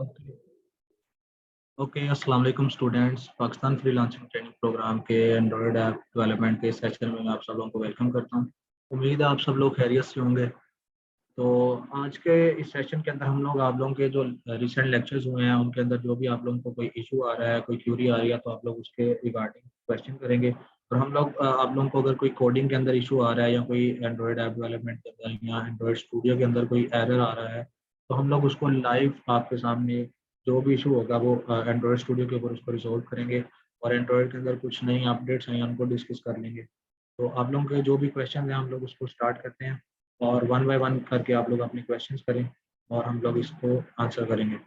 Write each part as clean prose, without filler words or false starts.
Okay okay, अस्सलाम वालेकुम students. Pakistan freelancing training program के एंड्रॉयड ऐप डेवलपमेंट के सेशन में मैं आप सब लोगों को वेलकम करता हूं। उम्मीद है आप सब लोग खैरियत से होंगे। तो आज के इस सेशन के अंदर हम लोग आप लोगों के जो रिसेंट लेक्चर्स हुए हैं उनके अंदर जो भी आप लोगों को कोई इशू आ रहा है, कोई क्यूरी आ रही है, तो आप लोग उसके रिगार्डिंग क्वेश्चन करेंगे। और हम लोग आप लोगों को अगर कोई कोडिंग के अंदर इशू आ रहा है या कोई एंड्रॉयड ऐप डेवलपमेंट के अंदर या एंड्रॉयड स्टूडियो के अंदर कोई एरर आ रहा है, तो हम लोग उसको लाइव आपके सामने जो भी इशू होगा वो एंड्रॉयड स्टूडियो के ऊपर उसको रिजोल्व करेंगे। और एंड्रॉयड के अंदर कुछ नई अपडेट्स हैं उनको डिस्कस कर लेंगे। तो आप लोगों के जो भी क्वेश्चन हैं हम लोग उसको स्टार्ट करते हैं और वन बाय वन करके आप लोग अपने क्वेश्चंस करें और हम लोग इसको आंसर करेंगे।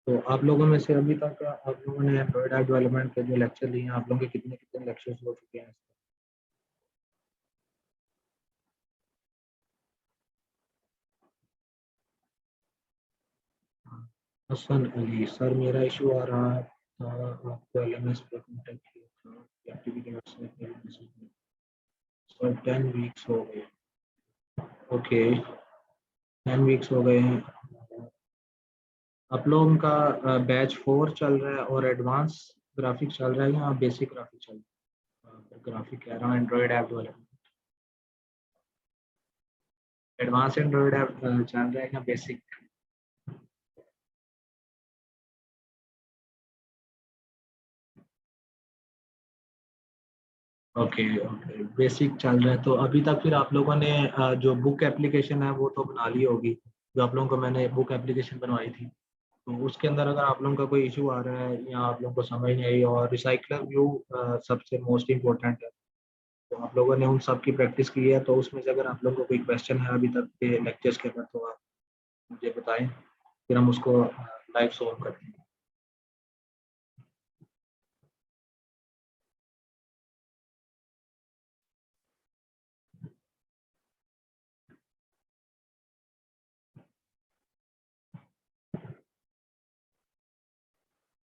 तो आप लोगों में से अभी तक आप लोगों ने एंड्रॉइड ऐप डेवलपमेंट के जो लेक्चर लिए हैं, आप लोगों के कितने कितने लेक्चर्स हो चुके हैं? हसन अली सर, मेरा इशू आ रहा था, आपको एलएमएस पे कांटेक्ट किया था, एक्टिविटी में सर 10 वीक्स हो गए। ओके, 10 वीक्स हो गए हैं। आप लोगों का बैच 4 चल रहा है और एडवांस ग्राफिक चल रहा है या बेसिक ग्राफिक चल रहा है? ग्राफिक कह रहा हूँ, Android app development. Advance Android app चल रहा है या बेसिक? ओके ओके, बेसिक चल रहा है। तो अभी तक फिर आप लोगों ने जो बुक एप्लीकेशन है वो तो बना ली होगी, जो आप लोगों को मैंने बुक एप्लीकेशन बनवाई थी। तो उसके अंदर अगर आप लोगों का कोई इशू आ रहा है या आप लोगों को समझ नहीं आई, और रिसाइकलर व्यू सबसे मोस्ट इम्पोर्टेंट है, तो आप लोगों ने उन सब की प्रैक्टिस की है, तो उसमें से अगर आप लोगों को कोई क्वेश्चन है अभी तक के लेक्चर्स के अंदर तो आप मुझे बताएं, फिर हम उसको लाइव सॉल्व करते हैं।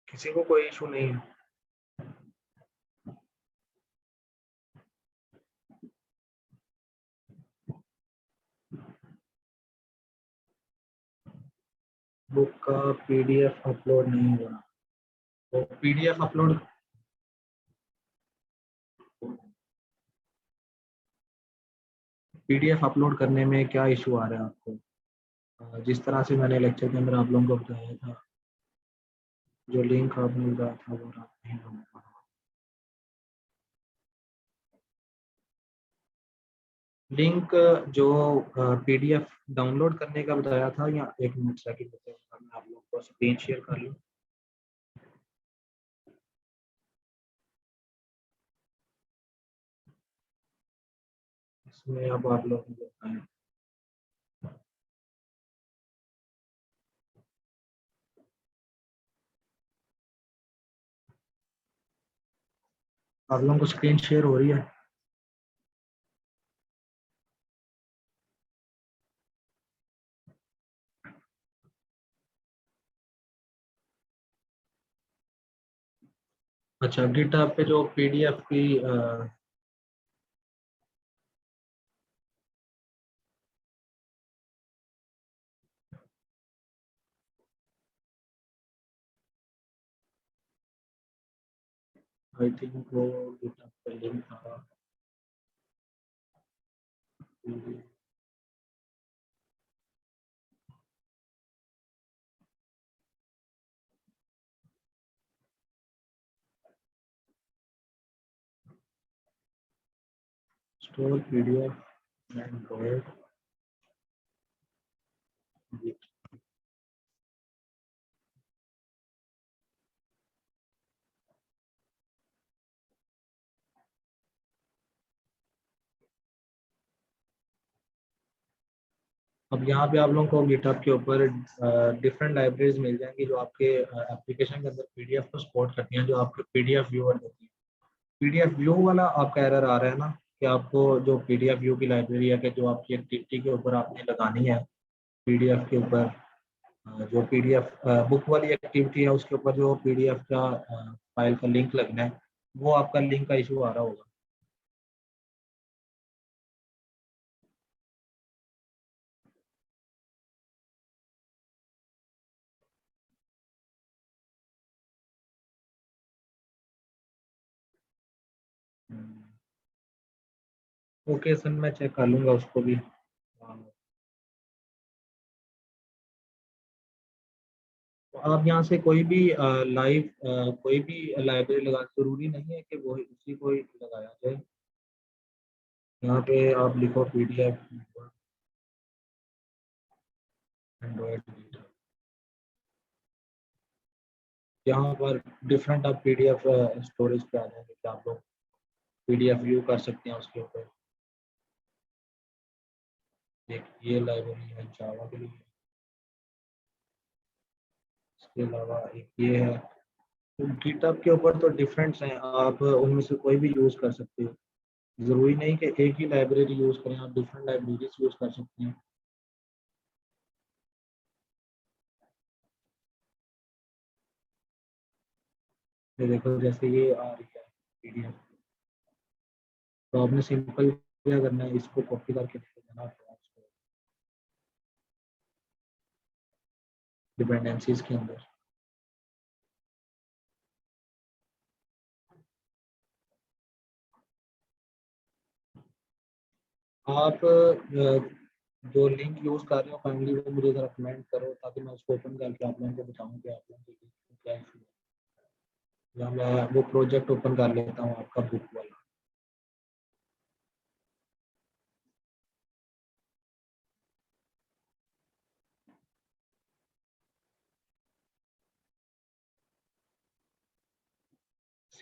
किसी को कोई इशू नहीं है? बुक का पीडीएफ अपलोड नहीं हो रहा? तो पीडीएफ अपलोड करने में क्या इशू आ रहा है आपको? जिस तरह से मैंने लेक्चर के अंदर आप लोगों को बताया था, जो लिंक आप मिल रहा था वो आप नहीं बना पा रहे। लिंक जो पीडीएफ डाउनलोड करने का बताया था, या एक मिनट सेकंड बताया, मैं आप लोगों को स्क्रीन शेयर कर लूँ। इसमें अब आप लोग मुझे बताएं। आप लोगों को स्क्रीन शेयर हो रही है? अच्छा, गिटहब पे जो पीडीएफ की आई थिंक वो गिटहब पे लिंक था। Store PDF Android. अब यहाँ पे आप लोगों को गिटहब के ऊपर डिफरेंट लाइब्रेरीज मिल जाएंगी जो आपके एप्लीकेशन के अंदर पीडीएफ को सपोर्ट करती हैं, जो आपके पीडीएफ व्यूअर देती है। पीडीएफ व्यू वाला आपका एरर आ रहा है ना, कि आपको जो पीडीएफ व्यू की लाइब्रेरी है कि जो आपकी एक्टिविटी के ऊपर आपने लगानी है पीडीएफ के ऊपर, जो पीडीएफ बुक वाली एक्टिविटी है उसके ऊपर जो पीडीएफ का फाइल का लिंक लगना है, वो आपका लिंक का इशू आ रहा होगा। ओके सर, मैं चेक कर लूँगा उसको भी। तो आप यहाँ से कोई भी लाइव कोई भी लाइब्रेरी लगा, जरूरी नहीं है कि वो उसी को ही लगाया जाए। यहाँ पे आप लिखो पीडीएफ एंड्रॉइड, यहाँ पर डिफरेंट आप पीडीएफ स्टोरेज पे आ जाएंगे कि आप लोग पीडीएफ व्यू कर सकते हैं उसके ऊपर। एक ये लाइब्रेरी है जावा के लिए, इसके अलावा एक ये है। तो गिटहब के ऊपर तो डिफरेंट्स हैं, आप उनमें से कोई भी यूज़ कर सकते हो। ज़रूरी नहीं कि एक ही लाइब्रेरी यूज़ करें, आप डिफरेंट लाइब्रेरीज यूज़ कर सकते हैं। ये देखो जैसे ये आ रही है पीडीएफ, तो आपने सिंपल क्या करना है, इसको कॉपी करके दे देना डिपेंडेंसीज के अंदर। आप जो लिंक यूज़ कर रहे हो फाइनली वो मुझे ज़रा कमेंट करो, ताकि मैं उसको ओपन करके आप लोगों को बताऊँ कि आप लोगों को क्या इशू है। या मैं वो प्रोजेक्ट ओपन कर लेता हूँ आपका बुक वाला।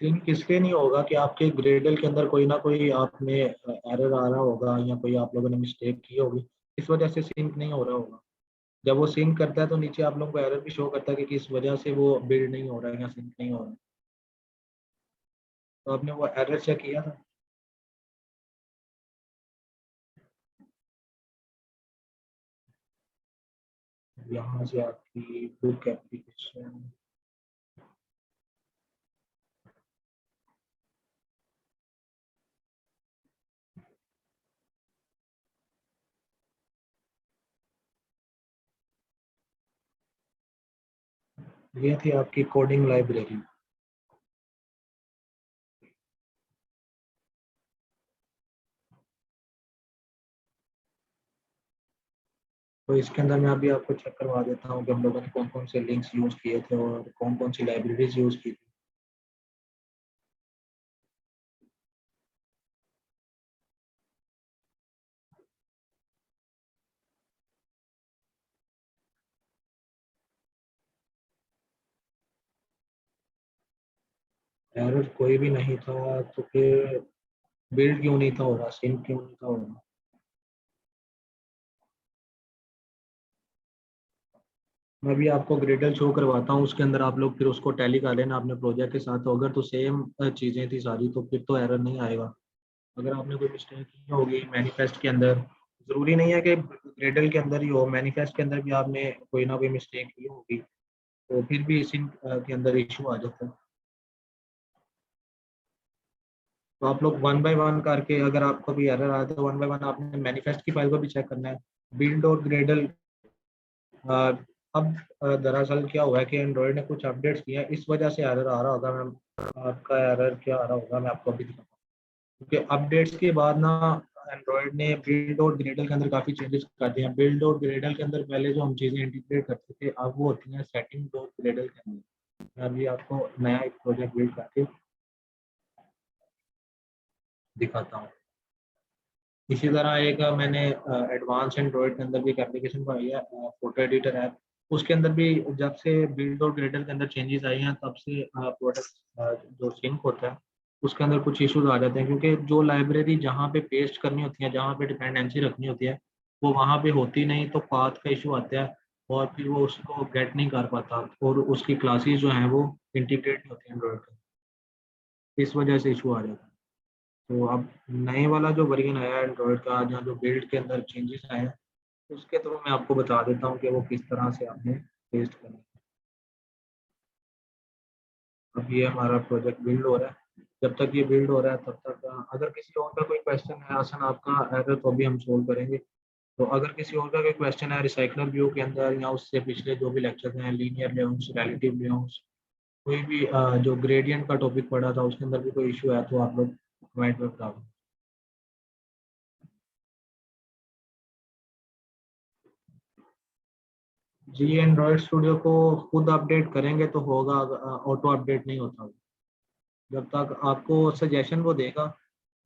सिंक इसलिए नहीं होगा कि आपके ग्रेडल के अंदर कोई ना कोई आपने एरर आ रहा होगा, या कोई आप लोगों ने मिस्टेक की होगी, इस वजह से सिंक नहीं हो रहा होगा। जब वो सिंक करता है तो नीचे आप लोगों को एरर भी शो करता है कि किस वजह से वो बिल्ड नहीं हो रहा है या सिंक नहीं हो रहा है। तो आपने वो एरर चेक किया था? यहाँ से आपकी बुक एप्लीकेशन, ये थी आपकी कोडिंग लाइब्रेरी। तो इसके अंदर मैं अभी आपको चेक करवा देता हूँ कि हम लोगों ने कौन कौन से लिंक्स यूज़ किए थे और कौन कौन सी लाइब्रेरीज यूज़ की थी। एरर कोई भी नहीं था, तो फिर बिल्ड क्यों नहीं था हो रहा, सिंक क्यों नहीं था हो रहा? मैं भी आपको ग्रेडल शो करवाता हूँ, उसके अंदर आप लोग फिर उसको टैली कर लेना अपने प्रोजेक्ट के साथ। तो अगर तो सेम चीज़ें थी सारी, तो फिर तो एरर नहीं आएगा। अगर आपने कोई मिस्टेक की होगी मैनिफेस्ट के अंदर, ज़रूरी नहीं है कि ग्रेडल के अंदर ही हो, मैनिफेस्ट के अंदर भी आपने कोई ना कोई मिस्टेक की होगी, तो फिर भी सिंक के अंदर इशू आ जाता है। तो आप लोग वन बाय वन करके, अगर आपको भी एरर आया तो वन बाय वन आपने मैनिफेस्ट की फाइल को भी चेक करना है। बिल्ड और ग्रेडल अब दरअसल क्या हुआ है कि एंड्रॉयड ने कुछ अपडेट्स किए हैं, इस वजह से एरर आ रहा होगा मैम। आपका एरर क्या आ रहा होगा मैं आपको अभी दिखाता हूँ, क्योंकि अपडेट्स के बाद ना एंड्रॉयड ने बिल्ड और ग्रेडल के अंदर काफ़ी चेंजेस कर दिए हैं। बिल्ड और ग्रेडल के अंदर पहले जो हम चीज़ें इंटीग्रेट करते थे, अब वो होती हैं सेटिंग और ग्रेडल के अंदर। मैं अभी आपको नया एक प्रोजेक्ट बिल्ड करके दिखाता हूँ। इसी तरह एक मैंने एडवांस एंड्रॉयड के अंदर भी एक एप्लीकेशन बनाई है, फोटो एडिटर ऐप। उसके अंदर भी जब से बिल्ड और ग्रेडल के अंदर चेंजेस आई हैं, तब से प्रोडक्ट जो सिंक होता है उसके अंदर कुछ इश्यूज आ जाते हैं, क्योंकि जो लाइब्रेरी जहाँ पे पेस्ट करनी होती है, जहाँ पे डिपेंडेंसी रखनी होती है, वो वहाँ पे होती नहीं, तो पाथ का इशू आता है और फिर वो उसको गेट नहीं कर पाता, और उसकी क्लासेस जो हैं वो इंटीग्रेट नहीं होती एंड्रॉयड के, इस वजह से इशू आ जाता है। तो अब नए वाला जो वर्जन आया है एंड्रॉयड का, जहाँ जो बिल्ड के अंदर चेंजेस आए हैं, उसके थ्रू मैं आपको बता देता हूँ कि वो किस तरह से आपने पेस्ट करना है। अब ये हमारा प्रोजेक्ट बिल्ड हो रहा है। जब तक ये बिल्ड हो रहा है तब तक अगर किसी और का कोई क्वेश्चन है आसान आपका एरर तो भी हम सोल्व करेंगे। तो अगर किसी और का कोई क्वेश्चन है रिसाइकलर व्यू के अंदर या उससे पिछले जो भी लेक्चर हैं लीनियर लेआउट्स रिलेटिव लेआउट्स कोई भी जो ग्रेडियंट का टॉपिक पढ़ा था उसके अंदर भी कोई इशू है तो आप लोग कमेंट में बता दो। जी एंड्रॉयड स्टूडियो को खुद अपडेट करेंगे तो होगा, ऑटो अपडेट नहीं होता। जब तक आपको सजेशन वो देगा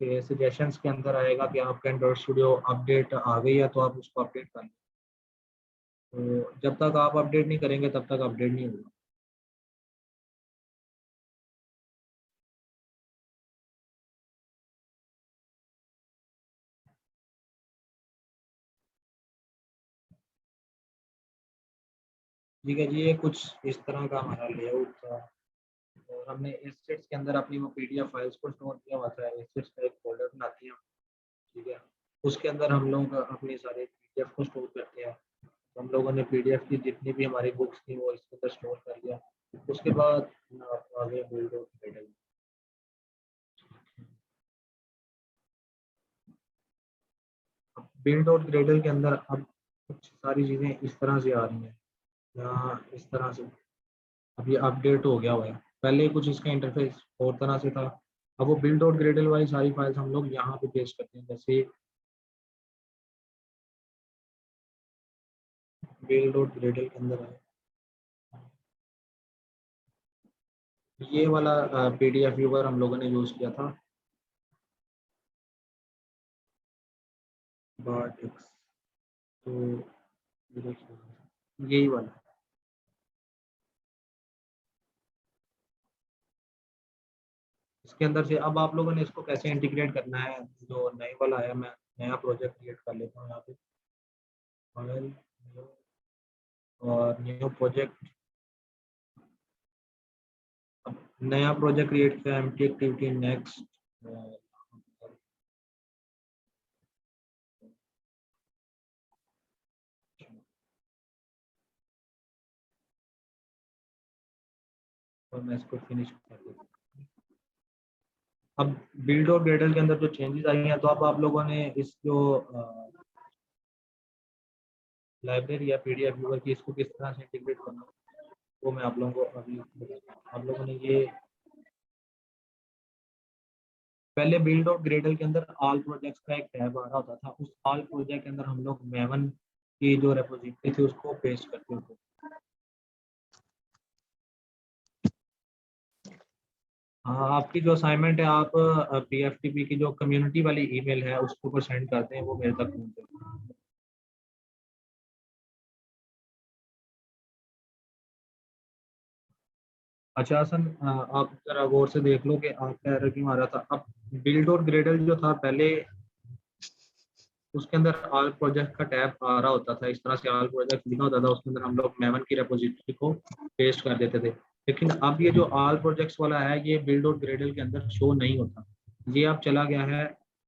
कि सजेशंस के अंदर आएगा कि आपका एंड्रॉयड स्टूडियो अपडेट आ गई है तो आप उसको अपडेट कर लें। तो जब तक आप अपडेट नहीं करेंगे तब तक अपडेट नहीं होगा। ठीक है जी, ये कुछ इस तरह का हमारा लेआउट था और हमने एसेट्स के अंदर अपनी वो पीडीएफ फाइल्स को स्टोर किया हुआ था। एसेट्स का एक फोल्डर बनाते हैं, ठीक है, उसके अंदर हम लोग अपनी सारे पीडीएफ को स्टोर करते हैं। तो हम लोगों ने पीडीएफ की जितनी भी हमारी बुक्स थी वो इसके अंदर स्टोर कर लिया। उसके बाद मैं आपको आगे बिल्ड आउट बिल्ड और ग्रेडल के अंदर अब कुछ सारी चीज़ें इस तरह से आ रही हैं या इस तरह से। अब ये अपडेट हो गया हुआ है। पहले कुछ इसका इंटरफेस और तरह से था। अब वो बिल्ड और ग्रेडल वाली सारी फाइल्स हम लोग यहाँ पे पेस्ट करते हैं। जैसे बिल्ड और ग्रेडल के अंदर है ये वाला पीडीएफ व्यूअर हम लोगों ने यूज़ किया था, बट तो ये देखिए, यही वाला। इसके अंदर से अब आप लोगों ने इसको कैसे इंटीग्रेट करना है, जो नए वाला आया मैं नया प्रोजेक्ट क्रिएट कर लेता हूँ यहाँ पे। फाइल और न्यू प्रोजेक्ट। अब नया प्रोजेक्ट क्रिएट किया एम्प्टी एक्टिविटी नेक्स्ट। और मैं इसको फिनिश कर देता हूँ। अब बिल्ड और ग्रेडल के अंदर जो चेंजेस आई हैं तो अब आप लोगों ने इस जो लाइब्रेरी या पीडीएफ व्यूअर की इसको किस तरह से इंटीग्रेट करना वो मैं आप लोगों को अभी बताता हूँ। आप लोगों ने ये पहले बिल्ड और ग्रेडल के अंदर ऑल प्रोजेक्ट्स का एक टैब आ रहा होता था। उस ऑल प्रोजेक्ट के अंदर हम लोग मेवन की जो रेपोजिटरी थी उसको पेस्ट करते थे। हाँ, आपकी जो असाइनमेंट है आप पीएफटीपी की जो कम्युनिटी वाली ईमेल है उसके ऊपर सेंड करते हैं, वो मेरे तक पहुंचे। अच्छा हसन, आप जरा गौर से देख लो कि आपका एरर क्यों आ रहा था। अब बिल्ड और ग्रेडल जो था पहले उसके अंदर ऑल प्रोजेक्ट का टैब आ रहा होता था। इस तरह से ऑल प्रोजेक्ट लिखा होता था, उसके अंदर हम लोग मेवन की रेपोजिटरी को पेस्ट कर देते थे। लेकिन अब ये जो ऑल प्रोजेक्ट्स वाला है ये बिल्ड और ग्रेडल के अंदर शो नहीं होता। ये अब चला गया है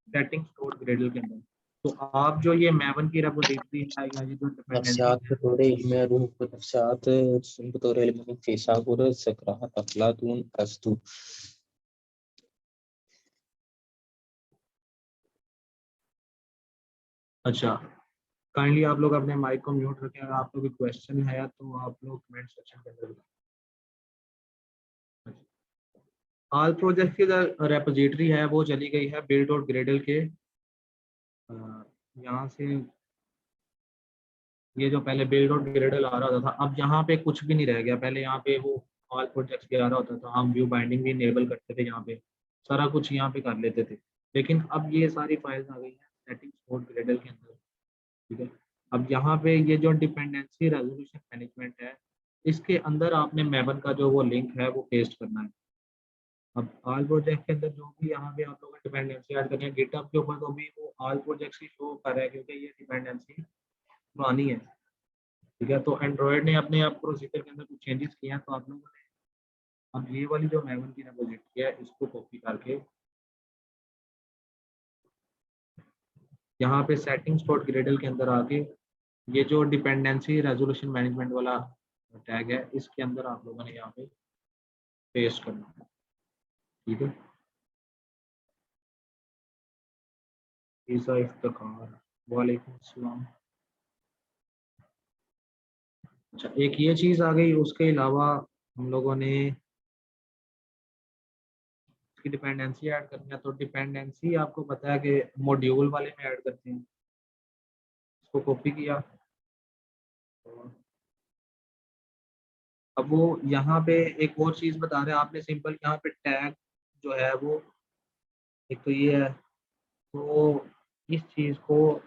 सेटिंग्स और ग्रेडल के अंदर। तो आप जो ये मेवन की रेपोजिटरी है या ये जो डिपेंडेंसी नफ्सियात बतौर इल्म रूह व नफ्सियात बतौर इल्म फिसागुर सकराहत अफलातून अस्तु। अच्छा, काइंडली आप लोग अपने माइक को म्यूट रखें। अगर आपको कोई क्वेश्चन है तो आप लोग कमेंट सेक्शन के अंदर बताएं। ऑल प्रोजेक्ट की जो रेपोजिटरी है वो चली गई है बिल्ड और ग्रेडल के यहाँ से। ये जो पहले बिल्ड और ग्रेडल आ रहा होता था अब यहाँ पे कुछ भी नहीं रह गया। पहले यहाँ पे वो ऑल प्रोजेक्ट्स भी आ रहा होता था, हम व्यू बाइंडिंग भी इनेबल करते थे, यहाँ पे सारा कुछ यहाँ पे कर लेते थे। लेकिन अब ये सारी फाइल्स आ गई हैं सेटिंग्स और ग्रेडल के अंदर, ठीक है। अब यहाँ पे ये जो डिपेंडेंसी रेजोल्यूशन मैनेजमेंट है इसके अंदर आपने मेवन का जो वो लिंक है वो पेस्ट करना है। अब ऑल प्रोजेक्ट के अंदर जो भी यहाँ पे आप लोगों ने डिपेंडेंसी ऐड करनी है गिटहब के ऊपर तो भी वो ऑल प्रोजेक्ट्स ही शो कर रहा है क्योंकि ये डिपेंडेंसी पुरानी है, ठीक है। तो एंड्रॉयड ने अपने आप प्रोसीजर के अंदर कुछ चेंजेस किए हैं तो आप लोगों ने अब ये वाली जो मेवन की रेपोजिटरी है इसको कॉपी करके यहाँ पे सेटिंग्स डॉट ग्रेडल के अंदर आके ये जो डिपेंडेंसी रेजोल्यूशन मैनेजमेंट वाला टैग है, इसके अंदर आप लोगों ने यहाँ पे पेस्ट करना है, ठीक है। ईसा इफ्तिखार, वालेकुम अस्सलाम। अच्छा, एक ये चीज़ आ गई, उसके अलावा हम लोगों ने इसकी डिपेंडेंसी ऐड करनी है। तो डिपेंडेंसी आपको पता है कि मॉड्यूल वाले में ऐड करते हैं। इसको कॉपी किया, अब वो यहाँ पे एक और चीज़ बता रहे हैं, आपने सिंपल यहाँ पे टैग जो है वो, एक तो ये है, तो इस चीज़ को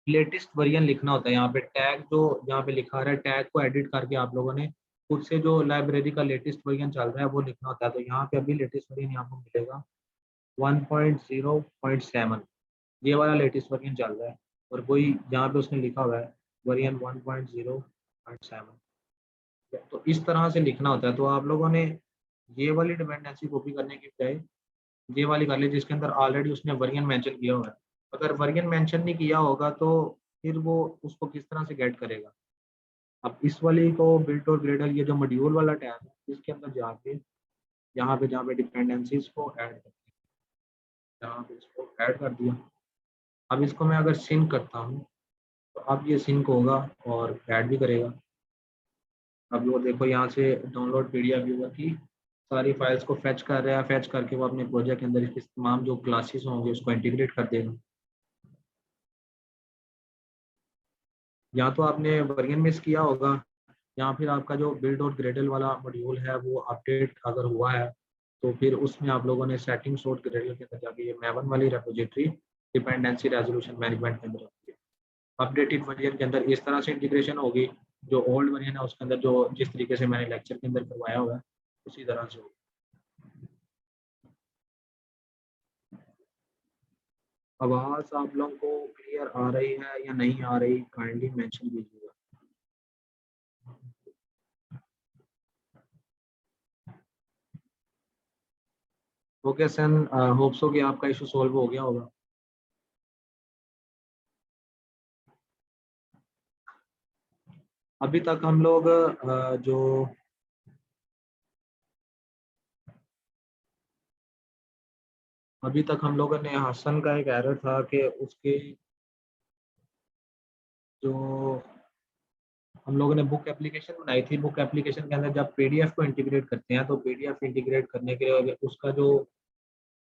लेटेस्ट वर्जन लिखना होता है। यहाँ पे टैग जो यहाँ पे लिखा रहा है, टैग को एडिट करके आप लोगों ने खुद से जो लाइब्रेरी का लेटेस्ट वर्जन चल रहा है वो लिखना होता है। तो यहाँ पे अभी लेटेस्ट वर्जन यहाँ पे मिलेगा 1.0.7, ये वाला लेटेस्ट वर्जन चल रहा है, और वही यहाँ पे उसने लिखा हुआ है वर्जन 1.0.7। तो इस तरह से लिखना होता है। तो आप लोगों ने ये वाली डिपेंडेंसी कॉपी करने की बजाय ये वाली कर ली जिसके अंदर ऑलरेडी उसने वर्जन मेंशन किया हुआ है। अगर वर्जन मेंशन नहीं किया होगा तो फिर वो उसको किस तरह से गेट करेगा। अब इस वाली को बिल्ट और ग्रेडल, ये जो मॉड्यूल वाला टैब है, इसके अंदर जाके यहाँ पे जहाँ पे डिपेंडेंसीज को ऐड कर, यहाँ पे इसको ऐड कर दिया। अब इसको मैं अगर सिंक करता हूँ तो अब ये सिंक होगा और ऐड भी करेगा। अब वो देखो यहाँ से डाउनलोड पीडीएफ व्यूअर की सारी फाइल्स को फेच कर रहा है, फेच करके वो अपने प्रोजेक्ट के अंदर इसकी तमाम जो क्लासेस होंगे उसको इंटीग्रेट कर देगा। या तो आपने वर्जन मिस किया होगा, या फिर आपका जो बिल्ड और ग्रेडल वाला मॉड्यूल है वो अपडेट अगर हुआ है तो फिर उसमें आप लोगों ने सेटिंग्स और ग्रेडल के अंदर जाके ये मैवन वाली रेपोजिटरी डिपेंडेंसी रेजोल्यूशन मैनेजमेंट के अंदर होगी। अपडेटेड वर्जन के अंदर इस तरह से इंटीग्रेशन होगी, जो ओल्ड वर्जन है उसके अंदर जो जिस तरीके से मैंने लेक्चर के अंदर करवाया हुआ है उसी तरह से होगी। आवाज़ आप लोगों को क्लियर आ रही है या नहीं आ रही, काइंडली मेंशन कीजिएगा। ओके सन, होप सो कि आपका इशू सॉल्व हो गया होगा। अभी तक हम लोग जो अभी तक हम लोगों ने हसन का एक एरर था कि उसके जो हम लोगों ने बुक एप्लीकेशन बनाई थी, बुक एप्लीकेशन के अंदर जब पीडीएफ को इंटीग्रेट करते हैं तो पीडीएफ इंटीग्रेट करने के लिए उसका जो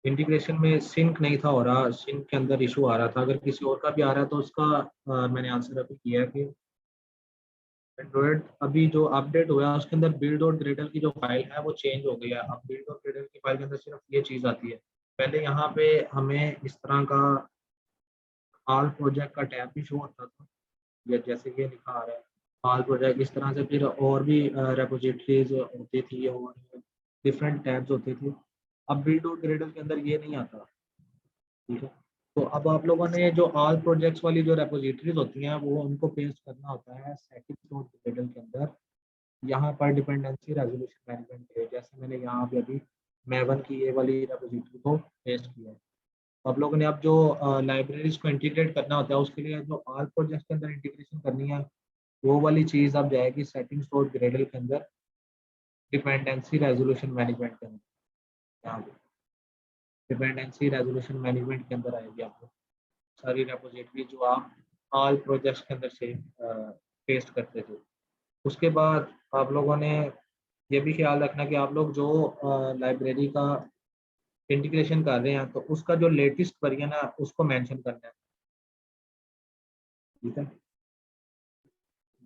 इंटीग्रेशन में सिंक नहीं था हो रहा, सिंक के अंदर इशू आ रहा था। अगर किसी और का भी आ रहा है तो उसका मैंने आंसर अभी किया है कि एंड्रॉयड अभी जो अपडेट हुआ है उसके अंदर बिल्ड और ग्रेडल की जो फाइल है वो चेंज हो गई है। अब बिल्ड और ग्रेडल की फाइल के अंदर सिर्फ ये चीज़ आती है। पहले यहाँ पे हमें इस तरह का ऑल प्रोजेक्ट का टैब भी शो होता था, या जैसे ये लिखा आ रहा है ऑल प्रोजेक्ट, इस तरह से फिर और भी रेपोजिटरीज होती थी और डिफरेंट टैब्स होते थे। अब बिल्ड और ग्रेडल के अंदर ये नहीं आता, ठीक है। तो अब आप लोगों ने जो ऑल प्रोजेक्ट्स वाली जो रेपोजिटरीज होती हैं वो उनको पेस्ट करना होता है सेटिंग्स और ग्रेडल के अंदर, यहाँ पर डिपेंडेंसी रेजोल्यूशन मैनेजमेंट के, जैसे मैंने यहाँ पे अभी मैवन की ये वाली रेपोजिटरी को पेस्ट किया है। तो आप लोगों ने अब जो लाइब्रेरीज को इंटीग्रेट करना होता है उसके लिए जो ऑल प्रोजेक्ट्स के अंदर इंटीग्रेशन करनी है वो वाली चीज़ अब जाएगी सेटिंग्स और ग्रेडल के अंदर डिपेंडेंसी रेजोल्यूशन मैनेजमेंट के अंदर। यहाँ पे डिपेंडेंसी रेजोल्यूशन मैनेजमेंट के अंदर आएगी आपको सारी रेपोजिटरी जो आप ऑल प्रोजेक्ट्स के अंदर से पेस्ट करते थे। उसके बाद आप लोगों ने ये भी ख्याल रखना कि आप लोग जो लाइब्रेरी का इंटीग्रेशन कर रहे हैं तो उसका जो लेटेस्ट वर्जन है उसको मेंशन करना है, ठीक है।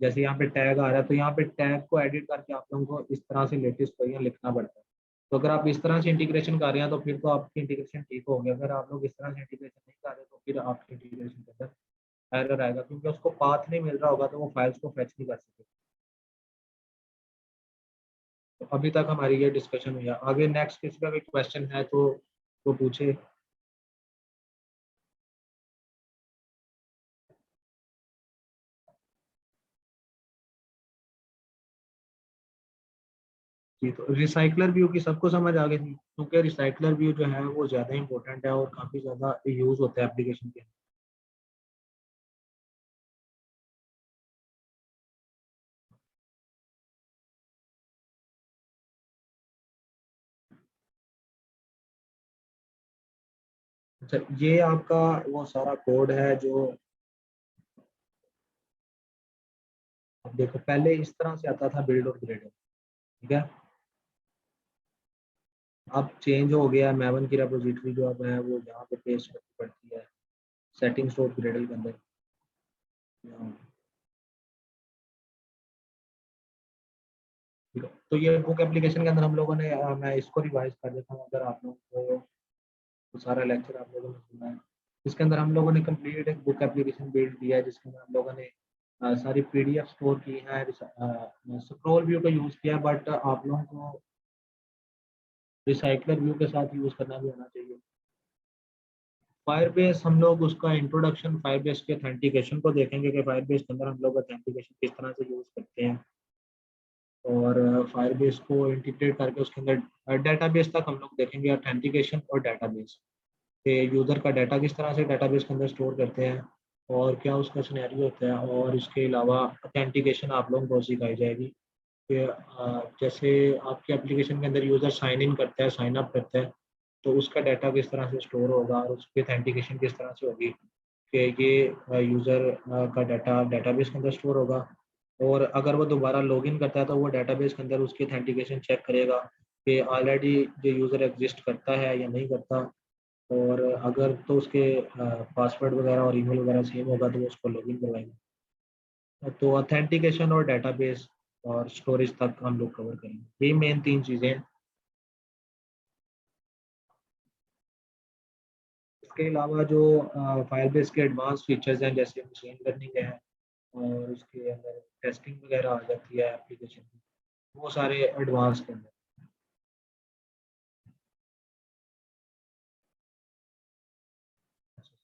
जैसे यहाँ पे टैग आ रहा है तो यहाँ पे टैग को एडिट करके आप लोगों को इस तरह से लेटेस्ट वर्जन लिखना पड़ता है। तो अगर आप इस तरह से इंटीग्रेशन कर रहे हैं तो फिर तो आपकी इंटीग्रेशन ठीक हो गया। अगर आप लोग इस तरह से इंटीग्रेशन नहीं कर रहे तो फिर आपकी इंटीग्रेशन के अंदर एरर आएगा, क्योंकि उसको पाथ नहीं मिल रहा होगा तो वो फाइल्स को फेच नहीं कर सके। तो अभी तक हमारी ये डिस्कशन हुई है। आगे नेक्स्ट किसी का भी क्वेश्चन है तो वो पूछे। जी, तो रिसाइकलर व्यू की सबको समझ आ गई थी, क्योंकि रिसाइकलर व्यू जो है वो ज़्यादा इंपॉर्टेंट है और काफ़ी ज़्यादा यूज़ होता है एप्लीकेशन के। अच्छा, ये आपका वो सारा कोड है जो अब देखो, पहले इस तरह से आता था बिल्ड और ग्रेडल, ठीक है। अब चेंज हो गया, मैवन की रेपोजिटरी जो अब है वो यहाँ पे पेस्ट करनी पड़ती है सेटिंग्स डॉट ग्रेडल के अंदर। ठीक है, तो ये बुक एप्लीकेशन के अंदर हम लोगों ने मैं इसको रिवाइज कर देता हूँ, अगर आप लोगों को तो सारा लेक्चर आप लोगों ने सुना है। इसके अंदर हम लोगों ने कंप्लीट एक बुक एप्लीकेशन बिल्ड किया है, जिसके अंदर हम लोगों ने सारी पीडीएफ स्टोर की है, स्क्रॉल व्यू का यूज़ किया, बट आप लोगों को रिसाइकलर व्यू के साथ यूज़ करना भी आना चाहिए। फायरबेस हम लोग उसका इंट्रोडक्शन फायरबेस के ऑथेंटिकेशन को देखेंगे कि फायरबेस के अंदर हम लोग ऑथेंटिकेशन किस तरह से यूज़ करते हैं, और फायरबेस को इंटीग्रेट करके उसके अंदर डेटाबेस तक हम लोग देखेंगे, ऑथेंटिकेशन और डेटाबेस के यूज़र का डाटा किस तरह से डेटाबेस के अंदर स्टोर करते हैं और क्या उसका सिनेरियो होता है। और इसके अलावा ऑथेंटिकेशन आप लोगों को सिखाई जाएगी कि जैसे आपके एप्लीकेशन के अंदर यूज़र साइन इन करता है, साइन अप करता है, तो उसका डाटा किस तरह से स्टोर होगा और उसकी ऑथेंटिकेशन किस तरह से होगी कि ये यूज़र का डाटा डेटाबेस के अंदर स्टोर होगा, और अगर वो दोबारा लॉगिन करता है तो वो डेटाबेस के अंदर उसकी ऑथेंटिकेशन चेक करेगा कि ऑलरेडी जो यूज़र एग्जिस्ट करता है या नहीं करता, और अगर तो उसके पासवर्ड वगैरह और ईमेल वगैरह सेम होगा तो वो उसको लॉगिन करवाएगा। तो ऑथेंटिकेशन और डेटाबेस और स्टोरेज तक हम लोग कवर करेंगे, ये मेन 3 चीज़ें हैं। इसके अलावा जो फायरबेस के एडवांस फीचर्स हैं, जैसे मशीन लर्निंग है और उसके अंदर टेस्टिंग वगैरह आ जाती है एप्लीकेशन की, वो सारे एडवांस के अंदर।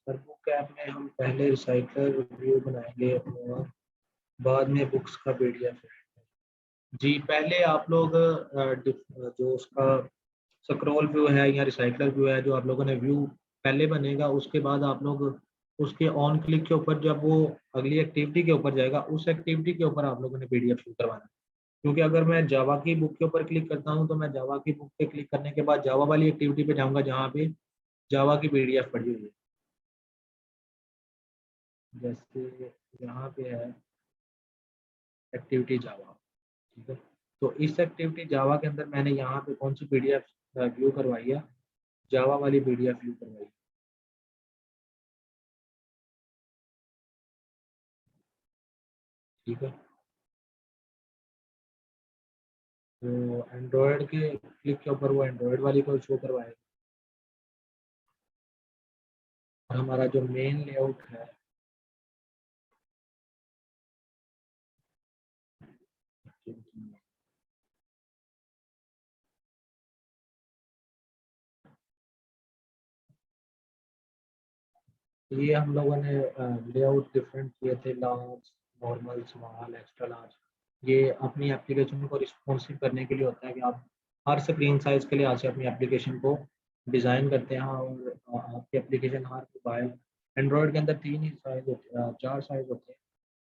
सर बुक ऐप में हम पहले रिसाइकलर रिव्यू बनाएंगे और बाद में बुक्स का पीडीएफ। जी, पहले आप लोग जो उसका स्क्रॉल व्यू है या रिसाइकलर व्यू है, जो आप लोगों ने व्यू पहले बनेगा, उसके बाद आप लोग उसके ऑन क्लिक के ऊपर जब वो अगली एक्टिविटी के ऊपर जाएगा, उस एक्टिविटी के ऊपर आप लोगों ने पीडीएफ शुरू करवाना है। क्योंकि अगर मैं जावा की बुक के ऊपर क्लिक करता हूँ, तो मैं जावा की बुक पे क्लिक करने के बाद जावा वाली एक्टिविटी पे जाऊँगा जहाँ पे जावा की पीडीएफ पड़ी हुई है। जैसे यहाँ पे है एक्टिविटी जावा, ठीक है। तो इस एक्टिविटी जावा के अंदर मैंने यहाँ पे कौन सी पीडीएफ व्यू करवाई है, जावा वाली पीडीएफ व्यू करवाई है, ठीक है। तो एंड्रॉयड के क्लिक के ऊपर वो एंड्रॉयड वाली को शो करवाएगा, और हमारा जो मेन लेआउट है, ये हम लोगों ने लेआउट डिफरेंट किए थे, large, normal, small, extra large. ये अपनी एप्लीकेशन को रिस्पॉन्सिव करने के लिए होता है कि आप हर स्क्रीन साइज के लिए आज अपनी एप्लीकेशन को डिज़ाइन करते हैं, और आपकी एप्लीकेशन हर मोबाइल एंड्रॉयड के अंदर 3 ही साइज होते हैं, 4 साइज होते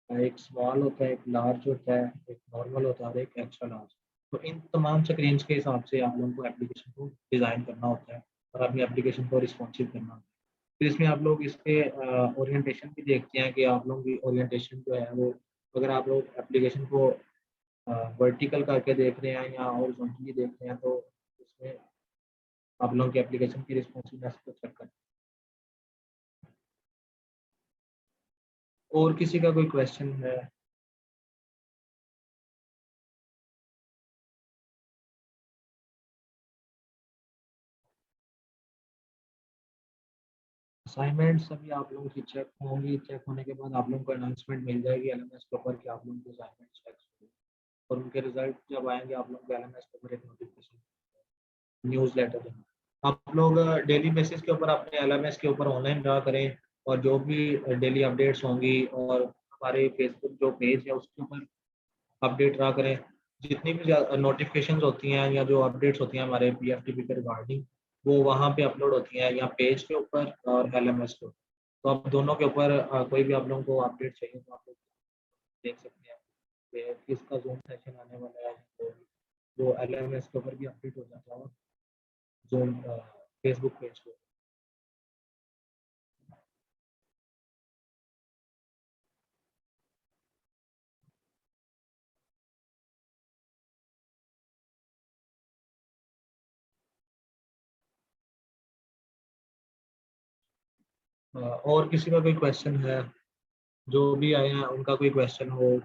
हैं। एक स्मॉल होता है, एक लार्ज होता है, एक नॉर्मल होता है और एक एक्स्ट्रा लार्ज। तो इन तमाम स्क्रीन्स के हिसाब से आप लोगों को एप्लीकेशन को डिज़ाइन करना होता है और अपनी एप्लीकेशन को रिस्पॉन्सिव करना होता है। फिर इसमें आप लोग इसके ओरिएंटेशन भी देखते हैं कि आप लोगों की ओरिएंटेशन जो है वो, अगर आप लोग एप्लीकेशन को वर्टिकल करके देख रहे हैं या हॉरिजॉन्टली देख रहे हैं, तो इसमें आप लोगों की एप्लीकेशन की रिस्पॉन्सिवनेस को चेक करें। और किसी का कोई क्वेश्चन है? असाइनमेंट्स अभी आप लोगों की चेक होंगी, चेक होने के बाद आप लोगों को अनाउंसमेंट मिल जाएगी एलएमएस के ऊपर कि आप लोगों के असाइनमेंट्स चेक होंगे, और उनके रिजल्ट जब आएंगे आप लोगों को एलएमएस के ऊपर एक नोटिफिकेशन, न्यूज़ लेटर देंगे। आप लोग डेली बेसिस के ऊपर अपने एलएमएस के ऊपर ऑनलाइन ड्रा करें, और जो भी डेली अपडेट्स होंगी और हमारे फेसबुक जो पेज है उसके ऊपर अपडेट रहा करें। जितनी भी नोटिफिकेशंस होती हैं या जो अपडेट्स होती हैं हमारे पीएफटीपी के रिगार्डिंग, वो वहाँ पे अपलोड होती हैं, या पेज के ऊपर और एलएमएस के ऊपर। तो आप दोनों के ऊपर कोई भी आप लोगों को अपडेट चाहिए तो आप लोग देख सकते हैं कि किसका ज़ूम सेशन आने वाला है, तो वो एलएमएस के ऊपर भी अपडेट हो जाता है, और ज़ूम फेसबुक पेज पे। और किसी का कोई क्वेश्चन है, जो भी आए हैं उनका कोई क्वेश्चन हो।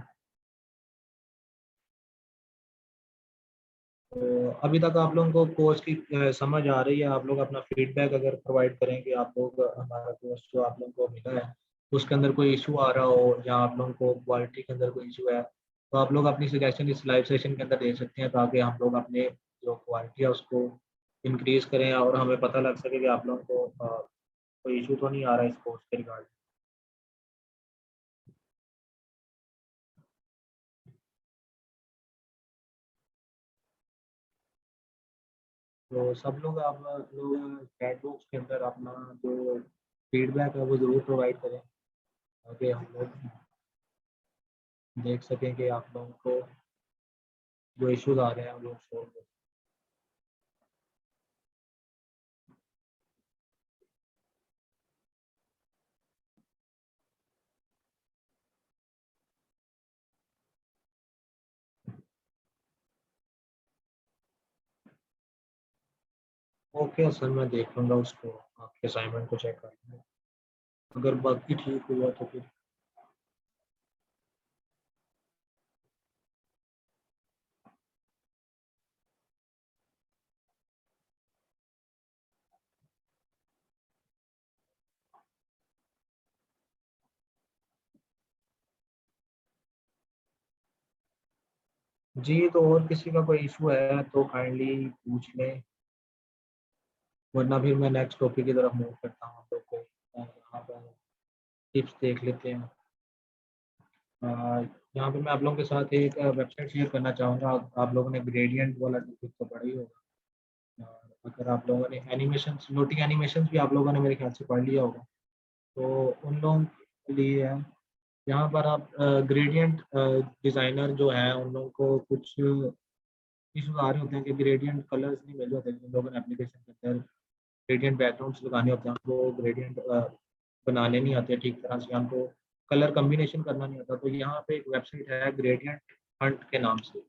तो अभी तक आप लोगों को कोर्स की समझ आ रही है? आप लोग अपना फीडबैक अगर प्रोवाइड करें कि आप लोग हमारा कोर्स जो आप लोगों को मिला है उसके अंदर कोई इशू आ रहा हो या आप लोगों को क्वालिटी के अंदर कोई इशू है, तो आप लोग अपनी सजेशन इस लाइव सेशन के अंदर दे सकते हैं, ताकि हम लोग अपने जो क्वालिटी है उसको इंक्रीज करें और हमें पता लग सके कि आप लोगों को कोई इशू तो नहीं आ रहा है इस कोर्स के रिगार्डिंग। तो सब लोग आप लोग चैट बॉक्स के अंदर अपना जो फीडबैक है वो ज़रूर प्रोवाइड करें, ताकि हम लोग देख सकें कि आप लोगों को जो इश्यूज आ रहे हैं वो सॉल्व हो। ओके सर, मैं देख लूँगा उसको, आपके असाइनमेंट को चेक कर लूँगा, अगर बाकी ठीक हुआ तो फिर। जी, तो और किसी का कोई इशू है तो काइंडली पूछ लें, वरना फिर मैं नेक्स्ट टॉपिक की तरफ मूव करता हूँ। तो कोई यहाँ पर टिप्स देख लेते हैं। अ, यहाँ पे मैं आप लोगों के साथ एक वेबसाइट शेयर करना चाहूँगा। आप लोगों ने ग्रेडियंट वाला टॉपिक तो पढ़ा ही होगा, और अगर आप लोगों ने एनिमेशंस, फ्लोटिंग एनिमेशंस भी आप लोगों ने मेरे ख्याल से पढ़ लिया होगा, तो उन लोगों के लिए है। यहाँ पर आप ग्रेडियंट डिज़ाइनर जो हैं उन लोगों को कुछ इश्यूज आ रहे होते हैं कि ग्रेडियंट कलर्स नहीं मिल रहे होते, जिन लोगों ने एप्लीकेशन के अंदर ग्रेडियंट बैकग्राउंड्स लगाने होते हैं, उनको ग्रेडियंट बनाने नहीं आते ठीक तरह से, हमको कलर कम्बिनेशन करना नहीं आता। तो यहाँ पे एक वेबसाइट है ग्रेडियंट हंट के नाम से,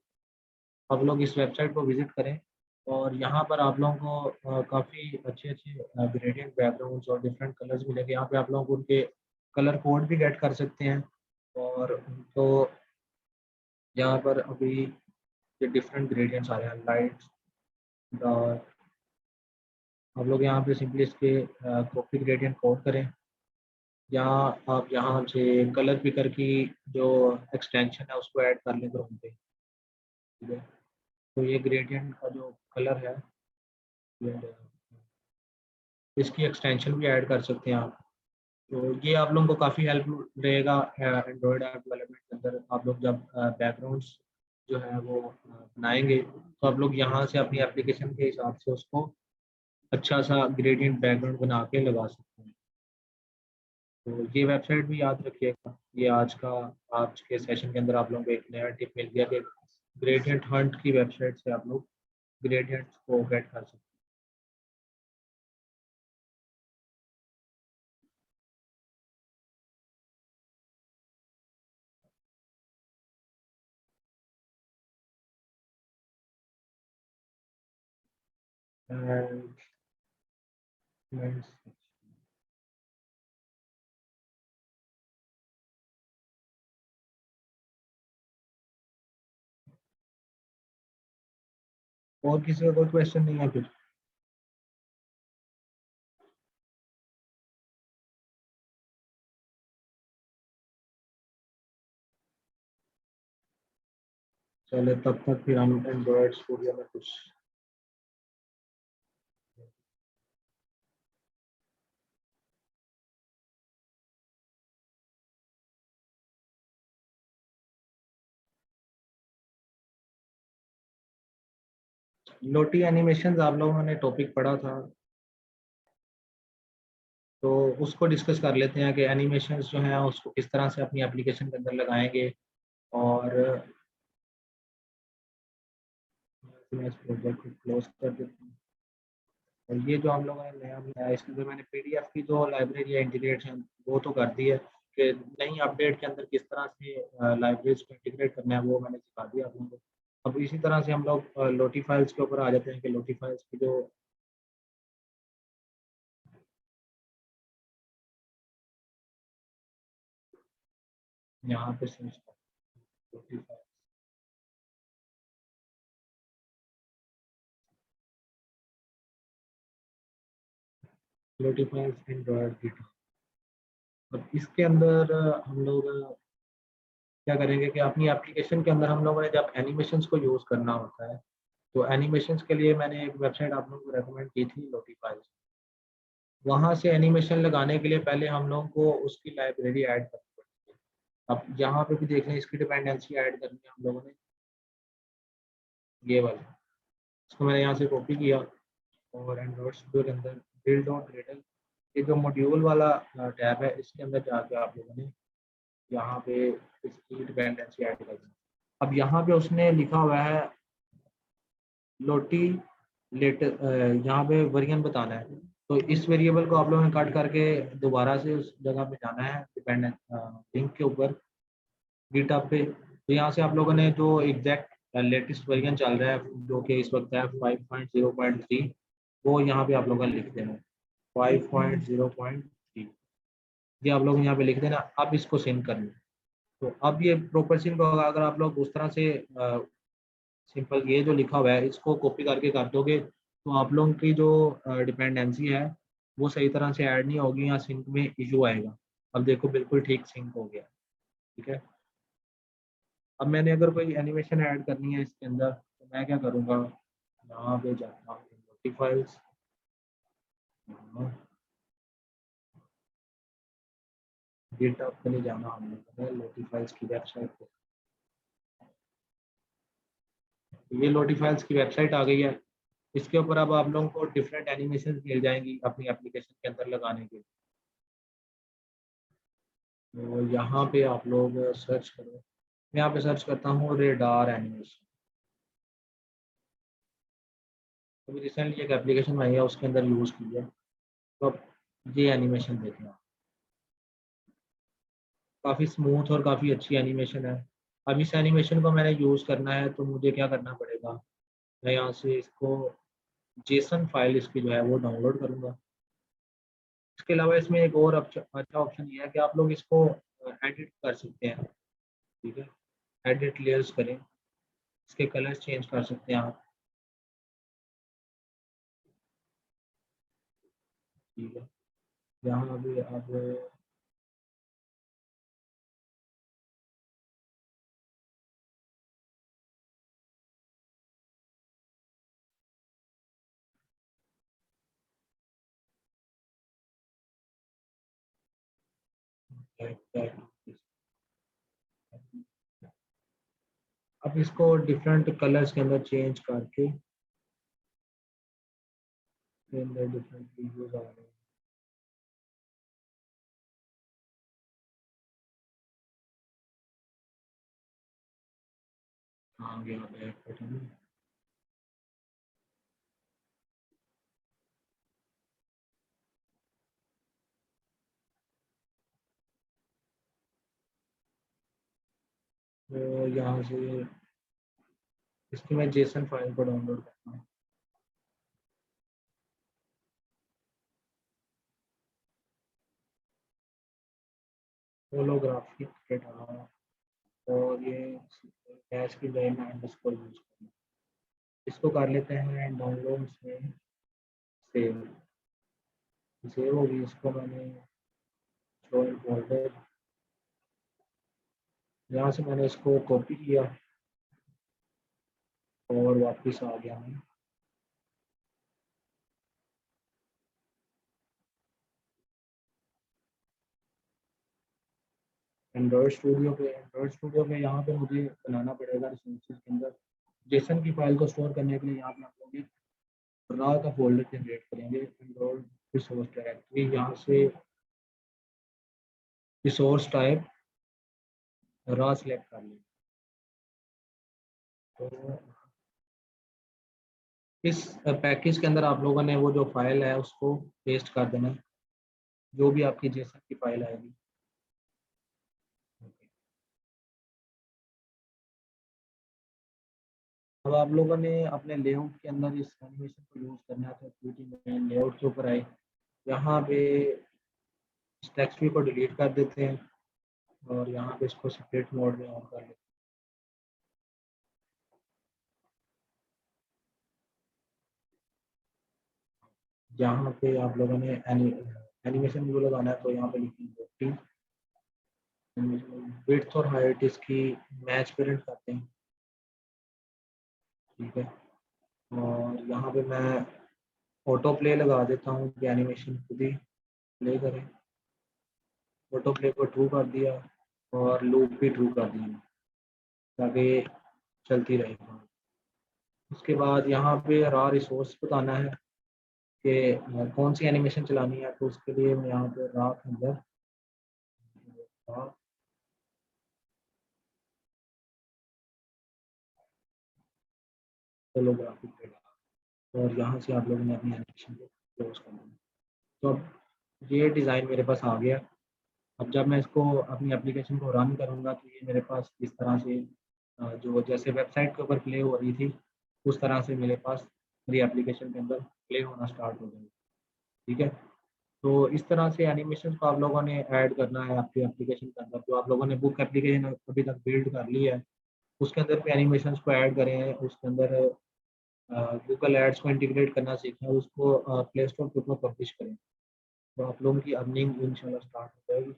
आप लोग इस वेबसाइट को विजिट करें, और यहाँ पर आप लोगों को काफ़ी अच्छे अच्छे ग्रेडियंट बैकग्राउंड्स और डिफरेंट कलर्स मिलेंगे। यहाँ पे आप लोगों को उनके कलर कोड भी गेट कर सकते हैं, और तो यहाँ पर अभी ये डिफरेंट ग्रेडियंट्स आ रहे हैं, लाइट, डार्क। आप लोग यहाँ पे सिंपली इसके कॉपी ग्रेडियंट कोड करें, या आप यहाँ से कलर पिकर की जो एक्सटेंशन है उसको ऐड कर लें क्रोम पे, ठीक है। तो ये ग्रेडियंट का जो कलर है, ये इसकी एक्सटेंशन भी ऐड कर सकते हैं आप। तो ये आप लोगों को काफ़ी हेल्प रहेगा एंड्रॉयड ऐप डेवलपमेंट के अंदर। आप लोग जब बैकग्राउंड्स जो है वो बनाएंगे, तो आप लोग यहाँ से अपनी एप्लीकेशन के हिसाब से उसको अच्छा सा ग्रेडियंट बैकग्राउंड बना के लगा सकते हैं। तो ये वेबसाइट भी याद रखिएगा। ये आज के सेशन के अंदर आप लोगों को एक नया टिप मिल गया कि ग्रेडियंट हंट की वेबसाइट से आप लोग ग्रेडियंट्स को गेट कर सकते हैं। And और किसी का कोई क्वेश्चन नहीं है फिर? चले तब तक फिर हम एंड्रॉयड स्टूडियो में कुछ लोटी एनिमेशन आप लोगों ने टॉपिक पढ़ा था, तो उसको डिस्कस कर लेते हैं कि एनिमेशंस जो हैं उसको किस तरह से अपनी एप्लीकेशन के अंदर लगाएंगे। और मैं इस प्रोजेक्ट को क्लोज कर देता हूँ। और ये जो हम लोगों ने नया बनाया, इसके अंदर मैंने पीडीएफ की जो लाइब्रेरी है इंटीग्रेशन वो तो कर दी है, कि नई अपडेट के अंदर किस तरह से लाइब्रेरीज को इंटीग्रेट करना है वो मैंने सिखा दिया आप लोगों को। अब इसी तरह से हम लोग लोटी फाइल्स के ऊपर आ जाते हैं कि लोटी फाइल्स की जो यहाँ पे सर्च कर नोटिफाइज एंड्रॉयड गिटहब। अब इसके अंदर हम लोग क्या करेंगे कि अपनी एप्लीकेशन के अंदर हम लोगों ने जब एनिमेशंस को यूज़ करना होता है, तो एनिमेशंस के लिए मैंने एक वेबसाइट आप लोगों को रेकमेंड की थी, नोटिफाइज। वहाँ से एनिमेशन लगाने के लिए पहले हम लोगों को उसकी लाइब्रेरी ऐड करनी पड़ती है। अब यहाँ पे भी देख लें, इसकी डिपेंडेंसी ऐड करनी है हम लोगों ने, ये वाली। इसको मैंने यहाँ से कॉपी किया और एंड्रॉइड स्टूडियो के अंदर बिल्ड ऑन ग्रेडल, ये जो मॉड्यूल वाला टैब है, इसके अंदर जाके आप लोगों ने यहाँ पे इसकी डिपेंडेंसी ऐड कर दी। अब यहाँ पे उसने लिखा हुआ है लोटी लेट, यहाँ पे वेरिएंट बताना है, तो इस वेरिएबल को आप लोगों ने कट करके दोबारा से उस जगह पे जाना है डिपेंडेंट लिंक के ऊपर गिटहब पे। तो यहाँ से आप लोगों ने जो एग्जैक्ट लेटेस्ट वर्जन चल रहा है जो कि इस वक्त है 5.0.3, वो यहाँ पे आप लोगों ने लिख देना 5.0.3, ये आप लोग यहाँ पे लिख देना। अब इसको सेंड करना, तो अब ये प्रॉपर सिंक होगा। अगर आप लोग उस तरह से सिंपल ये जो लिखा हुआ है इसको कॉपी करके कर दोगे, तो आप लोगों की जो डिपेंडेंसी है वो सही तरह से ऐड नहीं होगी, या सिंक में इशू आएगा। अब देखो बिल्कुल ठीक सिंक हो गया, ठीक है। अब मैंने अगर कोई एनिमेशन ऐड करनी है इसके अंदर, तो मैं क्या करूँगा, यहाँ पे जाता हूँ नोटिफाइल्स, गिटहब पे नहीं जाना हमने, नोटिफाइल्स की वेबसाइट पे। ये नोटिफाइल्स की वेबसाइट आ गई है। इसके ऊपर अब आप लोगों को डिफरेंट एनिमेशन मिल जाएंगी अपनी एप्लीकेशन के अंदर लगाने के लिए। तो यहाँ पे आप लोग सर्च करो, मैं यहाँ पे सर्च करता हूँ रेडार एनिमेशन। अभी रिसेंटली एक एप्लीकेशन आई है उसके अंदर यूज़ की है, तो अब ये एनिमेशन देखें आप, काफ़ी स्मूथ और काफ़ी अच्छी एनिमेशन है। अब इस एनिमेशन को मैंने यूज़ करना है तो मुझे क्या करना पड़ेगा, मैं यहाँ से इसको जेसन फाइल इसकी जो है वो डाउनलोड करूँगा। इसके अलावा इसमें एक और अच्छा ऑप्शन ये है कि आप लोग इसको एडिट कर सकते हैं, ठीक है। एडिट लेयर्स करें, इसके कलर्स चेंज कर सकते हैं आप, ठीक है। यहाँ भी अब अब इसको डिफरेंट कलर्स के अंदर चेंज करके इसके अंदर डिफरेंट वीडियोस आ रहे हैं। हाँ यहाँ पे बटन है। तो यहाँ से इसकी मैं जेसन फाइल को डाउनलोड करता हूँ। होलोग्राफिक डेटा, और ये कैश की जगह में अंडरस्कोर यूज करना, इसको कर लेते हैं डाउनलोड में सेव। सेव होगी, इसको मैंने शो इन फोल्डर, यहाँ से मैंने इसको कॉपी किया और वापस आ गया मैं एंड्रॉयड स्टूडियो पे। एंड्रॉयड स्टूडियो पे यहाँ पे मुझे बनाना पड़ेगा रिसोर्सेज के अंदर जेसन की फाइल को स्टोर करने के लिए। यहाँ पे आप लोग एक रा का फोल्डर जनरेट करेंगे, एंड्रॉयड रिसोर्स डायरेक्टरी, यहाँ से रिसोर्स टाइप रा सिलेक्ट कर लें। तो इस पैकेज के अंदर आप लोगों ने वो जो फाइल है उसको पेस्ट कर देना, जो भी आपकी जेसन की फाइल आएगी। अब आप लोगों ने अपने लेआउट के अंदर इस एनिमेशन को यूज़ करना है, तो एक्टिविटी में लेआउट के ऊपर आए, यहाँ पे इस टेक्स्ट व्यू को डिलीट कर देते हैं और यहाँ पे इसको सेपरेट मोड में ऑन कर लेते हैं। यहाँ पे आप लोगों ने एनिमेशन व्यू लगाना है, तो यहाँ पे लिखेंगे विड्थ और हाइट इसकी मैच पेरेंट करते हैं, ठीक है। और यहाँ पे मैं ऑटो प्ले लगा देता हूँ कि एनिमेशन खुद ही प्ले करें। ऑटो प्ले को ट्रू कर दिया और लूप भी ट्रू कर दिया ताकि ये चलती रहे। उसके बाद यहाँ पे रॉ रिसोर्स बताना है कि कौन सी एनिमेशन चलानी है, तो उसके लिए मैं यहाँ पे रॉ के अंदर raw होलोग्राफिक डेटा, और यहाँ से आप लोगों ने अपनी एनिमेशन को क्लोज करना है। तो अब ये डिज़ाइन मेरे पास आ गया। अब जब मैं इसको अपनी एप्लीकेशन को रन करूँगा तो ये मेरे पास इस तरह से जो जैसे वेबसाइट के ऊपर प्ले हो रही थी उस तरह से मेरे पास मेरी एप्लीकेशन के अंदर प्ले होना स्टार्ट हो जाएगी, ठीक है। तो इस तरह से एनिमेशन को आप लोगों ने ऐड करना है आपकी एप्लीकेशन के अंदर। जो आप लोगों ने बुक एप्लीकेशन अभी तक बिल्ड कर ली है उसके अंदर भी एनिमेशन को ऐड करें हैं, उसके अंदर गूगल एड्स को इंटीग्रेट करना सीखें, उसको प्ले स्टोर के ऊपर पब्लिश करें, तो आप लोगों की अर्निंग इंशाल्लाह स्टार्ट हो जाएगी।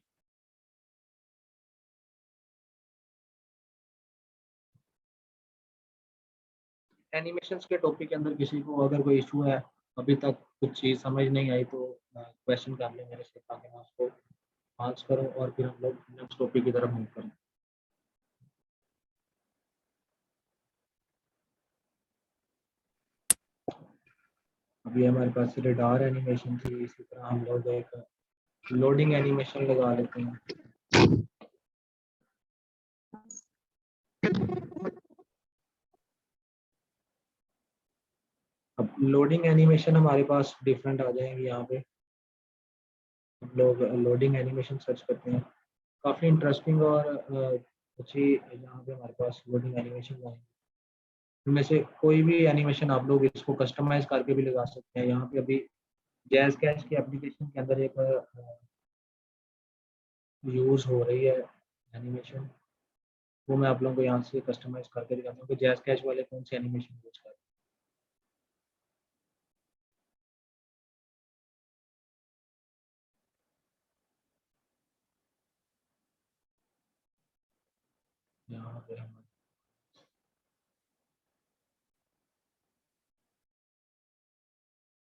एनिमेशंस के टॉपिक के अंदर किसी को अगर कोई इशू है, अभी तक कुछ चीज़ समझ नहीं आई, तो क्वेश्चन कर लें मेरे से ताकि मैं उसको आंसर करूँ और फिर हम लोग नेक्स्ट टॉपिक की तरफ मूव करें। अभी हमारे पास रेडार एनिमेशन थी, इसी तरह हम लोग एक लोडिंग एनिमेशन लगा लेते हैं। अब लोडिंग एनिमेशन हमारे पास डिफरेंट आ जाएंगे। यहाँ पे हम लोग लोडिंग एनिमेशन सर्च करते हैं, काफ़ी इंटरेस्टिंग और अच्छी यहाँ पे हमारे पास लोडिंग एनिमेशन आएंगे। इनमें से कोई भी एनिमेशन आप लोग इसको कस्टमाइज करके भी लगा सकते हैं। यहाँ पे अभी जैज़ कैश की एप्लीकेशन के अंदर एक यूज़ हो रही है एनिमेशन, वो मैं आप लोगों को यहाँ से कस्टमाइज करके दिखाता हूँ कि जैज़ कैश वाले कौन से एनिमेशन यूज कर रहे हैं। यहाँ पे हम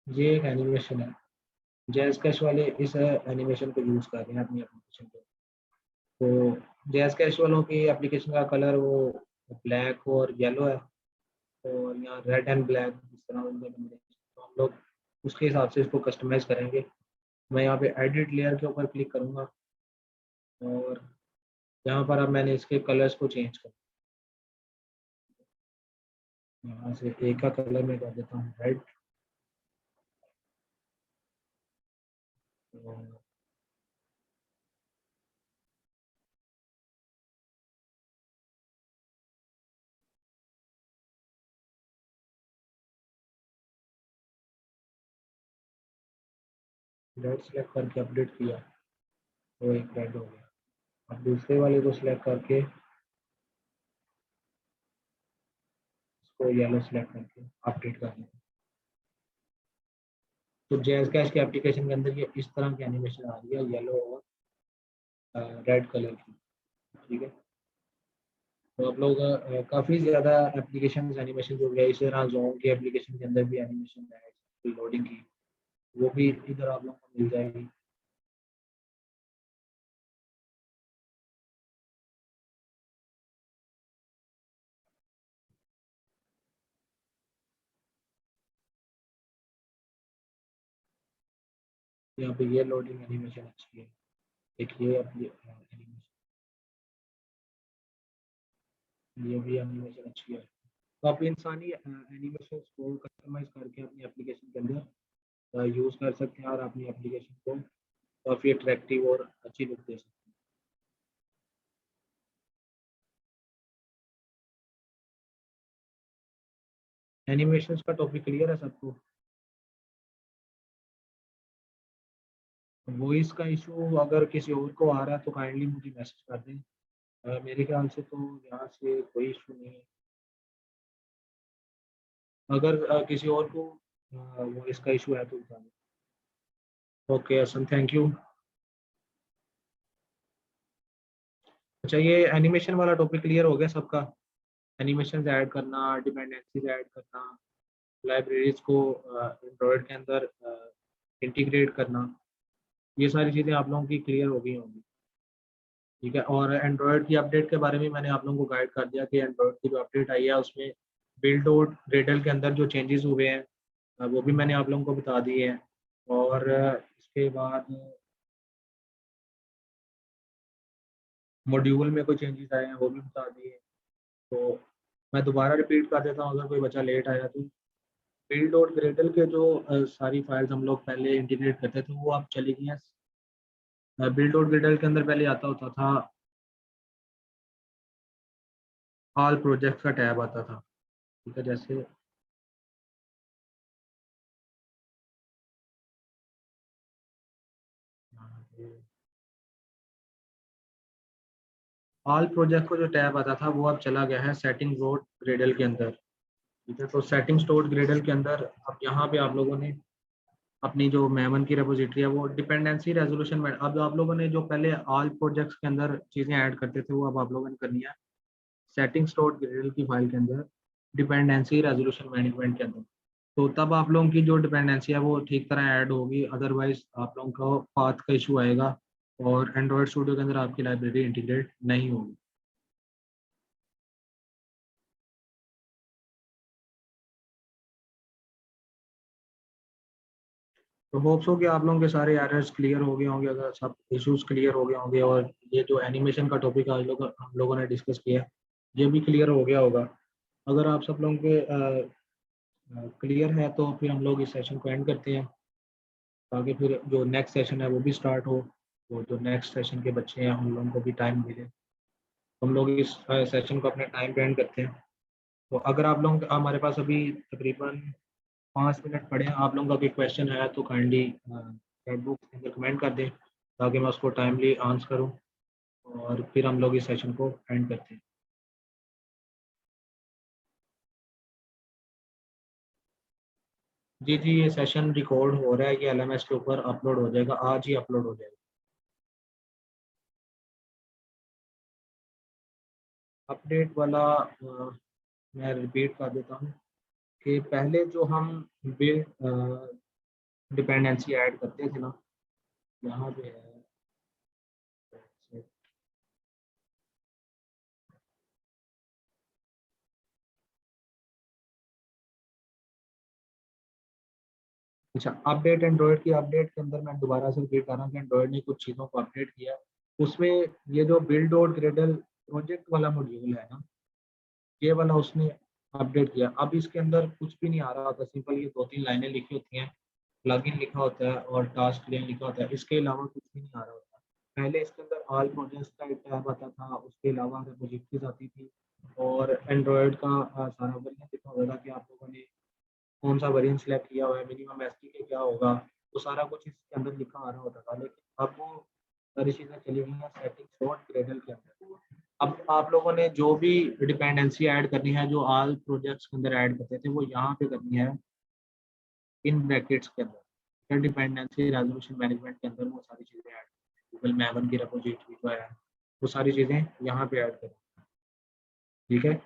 ये एक एनिमेशन है, जैज़ कैश वाले इस एनिमेशन को यूज़ कर रहे हैं अपनी एप्लीकेशन पे। तो जैज़ कैश वालों की एप्लीकेशन का कलर वो ब्लैक और येलो है, और यहाँ रेड एंड ब्लैक इस तरह उनके कॉम्बिनेशन, तो हम लोग उसके हिसाब से इसको कस्टमाइज करेंगे। मैं यहाँ पे एडिट लेयर के ऊपर क्लिक करूँगा और यहाँ पर अब मैंने इसके कलर्स को चेंज कर, यहाँ से एक का कलर मैं कर देता हूँ रेड, और रेड सेलेक्ट करके अपडेट किया तो एक रेड हो गया। अब दूसरे वाले को सिलेक्ट करके इसको येलो सेलेक्ट करके अपडेट कर दें, तो जैज़ कैश की एप्लीकेशन के अंदर ये इस तरह की एनिमेशन आ रही है येलो और रेड कलर की, ठीक है। तो आप लोग काफ़ी ज़्यादा एप्लीकेशन एनिमेशन जो है, इसी तरह जोन की एप्लीकेशन के अंदर भी एनिमेशन है लोडिंग की, वो भी इधर आप लोगों को मिल जाएगी। यहाँ पे ये लोडिंग एनिमेशन अच्छी है, एक ये एनिमेशन, ये भी एनिमेशन अच्छी है। तो आप इंसानी एनिमेशन को कस्टमाइज करके अपनी एप्लीकेशन के अंदर यूज़ कर सकते हैं और अपनी एप्लीकेशन को काफ़ी अट्रैक्टिव और अच्छी लुक दे सकते हैं। एनिमेशन का टॉपिक क्लियर है सबको? वॉइस का इशू अगर किसी और को आ रहा है तो काइंडली मुझे मैसेज कर दें। मेरे ख्याल से तो यहाँ से कोई इशू नहीं है। अगर किसी और को वॉइस का इशू है तो बता दें। Okay Assam, thank you. अच्छा, ये एनिमेशन वाला टॉपिक क्लियर हो गया सबका? एनिमेशन ऐड करना, डिपेंडेंसीज ऐड करना, लाइब्रेरीज को एंड्रॉयड के अंदर इंटीग्रेट करना, ये सारी चीज़ें आप लोगों की क्लियर हो गई होंगी। ठीक है, और एंड्रॉयड की अपडेट के बारे में मैंने आप लोगों को गाइड कर दिया कि एंड्रॉयड की जो अपडेट आई है उसमें बिल्ड और ग्रेडल के अंदर जो चेंजेस हुए हैं वो भी मैंने आप लोगों को बता दिए हैं। और इसके बाद मॉड्यूल में कोई चेंजेस आए हैं वो भी बता दिए। तो मैं दोबारा रिपीट कर देता हूँ अगर कोई बच्चा लेट आया तो। बिल्ड और ग्रेडल के जो सारी फाइल्स हम लोग पहले इंटीग्रेट करते थे वो अब चली गई हैं। बिल्ड और ग्रेडल के अंदर पहले आता होता था, ऑल प्रोजेक्ट्स का टैब आता था। ठीक है, जैसे ऑल प्रोजेक्ट को जो टैब आता था वो अब चला गया है सेटिंग रोड ग्रेडल के अंदर। ठीक है, तो सेटिंग स्टोर ग्रेडल के अंदर अब यहाँ पे आप लोगों ने अपनी जो मेमन की रेपोजिटरी है वो डिपेंडेंसी रेजोल्यूशन में, अब आप लोगों ने जो पहले ऑल प्रोजेक्ट्स के अंदर चीज़ें ऐड करते थे वो अब आप लोगों ने करनी है सेटिंग स्टोर ग्रेडल की फाइल के अंदर डिपेंडेंसी रेजोल्यूशन मैनेजमेंट के अंदर। तो तब आप लोगों की जो डिपेंडेंसी है वो ठीक तरह ऐड होगी, अदरवाइज आप लोगों को पाथ का इशू आएगा और एंड्रॉयड स्टूडियो के अंदर आपकी लाइब्रेरी इंटीग्रेट नहीं होगी। तो होप्स हो कि आप लोगों के सारे एरर्स क्लियर हो गए होंगे, अगर सब इश्यूज क्लियर हो गए होंगे, और ये जो एनिमेशन का टॉपिक आज हम लोगों ने डिस्कस किया ये भी क्लियर हो गया होगा। अगर आप सब लोगों के क्लियर है तो फिर हम लोग इस सेशन को एंड करते हैं ताकि फिर जो नेक्स्ट सेशन है वो भी स्टार्ट हो। वो जो नेक्स्ट सेशन के बच्चे हैं उन लोगों को भी टाइम मिले। हम लोग इस सेशन को अपने टाइम पे एंड करते हैं। तो अगर आप लोग हमारे पास अभी तकरीबन 5 मिनट पड़े हैं, आप लोगों का कोई क्वेश्चन है तो काइंडली चैट बॉक्स के अंदर कमेंट कर दें ताकि मैं उसको टाइमली आंसर करूं और फिर हम लोग इस सेशन को एंड करते हैं। जी जी, ये सेशन रिकॉर्ड हो रहा है, ये LMS के ऊपर अपलोड हो जाएगा, आज ही अपलोड हो जाएगा। अपडेट वाला मैं रिपीट कर देता हूँ कि पहले जो हम बिल्ड डिपेंडेंसी ऐड करते थे ना, यहाँ पे है। अच्छा, अपडेट एंड्रॉयड की अपडेट के अंदर मैं दोबारा से रिपीट कर रहा हूँ कि एंड्रॉयड ने कुछ चीज़ों को अपडेट किया। उसमें ये जो बिल्ड और ग्रेडल प्रोजेक्ट वाला मॉड्यूल है ना, ये वाला उसने अपडेट किया। अब इसके अंदर कुछ भी नहीं आ रहा होता, सिंपल ये 2-3 लाइनें लिखी होती हैं, प्लगइन लिखा होता है और टास्क लेन लिखा होता है, इसके अलावा कुछ भी नहीं आ रहा होता। पहले इसके अंदर ऑल प्रोजेक्ट्स का एक टैब आता था, उसके अलावा रिपोजिटरीज आती थी और एंड्रॉयड का सारा वर्जन लिखा होता था कि आप लोगों ने कौन सा वेरिएंट सेलेक्ट किया हुआ है, मिनिमम एसडीके क्या होगा, वो सारा कुछ इसके अंदर लिखा आ रहा होता था। लेकिन अब वो सारी चीज़ें चली गई हैं सेटिंग्स और ग्रेडल के अंदर। अब आप लोगों ने जो भी डिपेंडेंसी ऐड करनी है जो ऑल प्रोजेक्ट्स के अंदर ऐड करते थे वो यहाँ पे करनी है इन ब्रैकेट्स के अंदर। फिर डिपेंडेंसी रेजोल्यूशन मैनेजमेंट के अंदर वो सारी चीज़ें ऐड, गूगल मैवन की रेपोजिटरी जो है वो सारी चीज़ें यहाँ पे ऐड करें। ठीक है,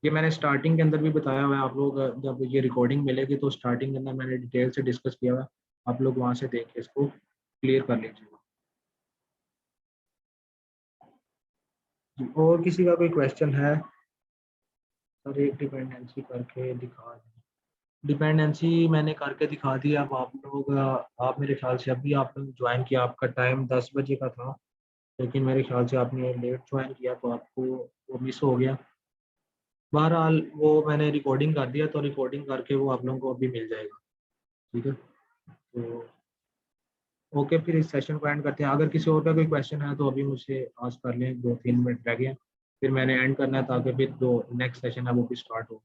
ये मैंने स्टार्टिंग के अंदर भी बताया हुआ है, आप लोग जब ये रिकॉर्डिंग मिलेगी तो स्टार्टिंग के अंदर मैंने डिटेल से डिस्कस किया हुआ है, आप लोग वहाँ से देख के इसको क्लियर कर लीजिएगा। जी, और किसी का कोई क्वेश्चन है? सर एक डिपेंडेंसी करके दिखा दें। डिपेंडेंसी मैंने करके दिखा दी। अब आप लोग आप मेरे ख्याल से अभी आप लोग ज्वाइन किया, आपका टाइम 10 बजे का था, लेकिन मेरे ख्याल से आपने लेट ज्वाइन किया तो आपको वो मिस हो गया। बहरहाल वो मैंने रिकॉर्डिंग कर दिया, तो रिकॉर्डिंग करके वो आप लोगों को अभी मिल जाएगा। ठीक है, तो ओके, फिर इस सेशन को एंड करते हैं। अगर किसी और का कोई क्वेश्चन है तो अभी मुझसे आस्क कर लें, 2-3 मिनट रह गए हैं, फिर मैंने एंड करना है ताकि फिर जो नेक्स्ट सेशन है वो भी स्टार्ट हो।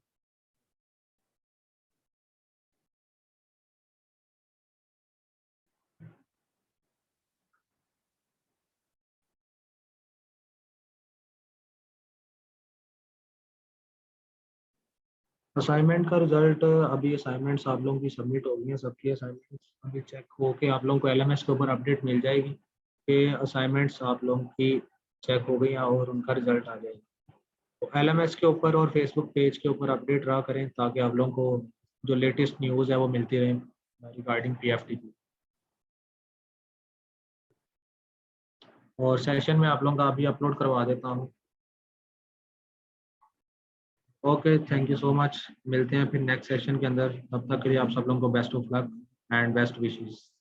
असाइनमेंट का रिजल्ट अभी असाइनमेंट्स आप लोगों की सबमिट हो गई हैं, सबकी असाइनमेंट्स अभी चेक होके आप लोगों को एलएमएस के ऊपर अपडेट मिल जाएगी कि असाइनमेंट्स आप लोगों की चेक हो गई हैं और उनका रिजल्ट आ जाएगा। तो एलएमएस के ऊपर और फेसबुक पेज के ऊपर अपडेट रहा करें ताकि आप लोगों को जो लेटेस्ट न्यूज़ है वो मिलती रहे रिगार्डिंग पीएफटी की। और सेशन में आप लोगों का अभी अपलोड करवा देता हूँ। Okay, thank you so much. मिलते हैं फिर नेक्स्ट सेशन के अंदर। तब तक के लिए आप सब लोगों को best of luck and best wishes.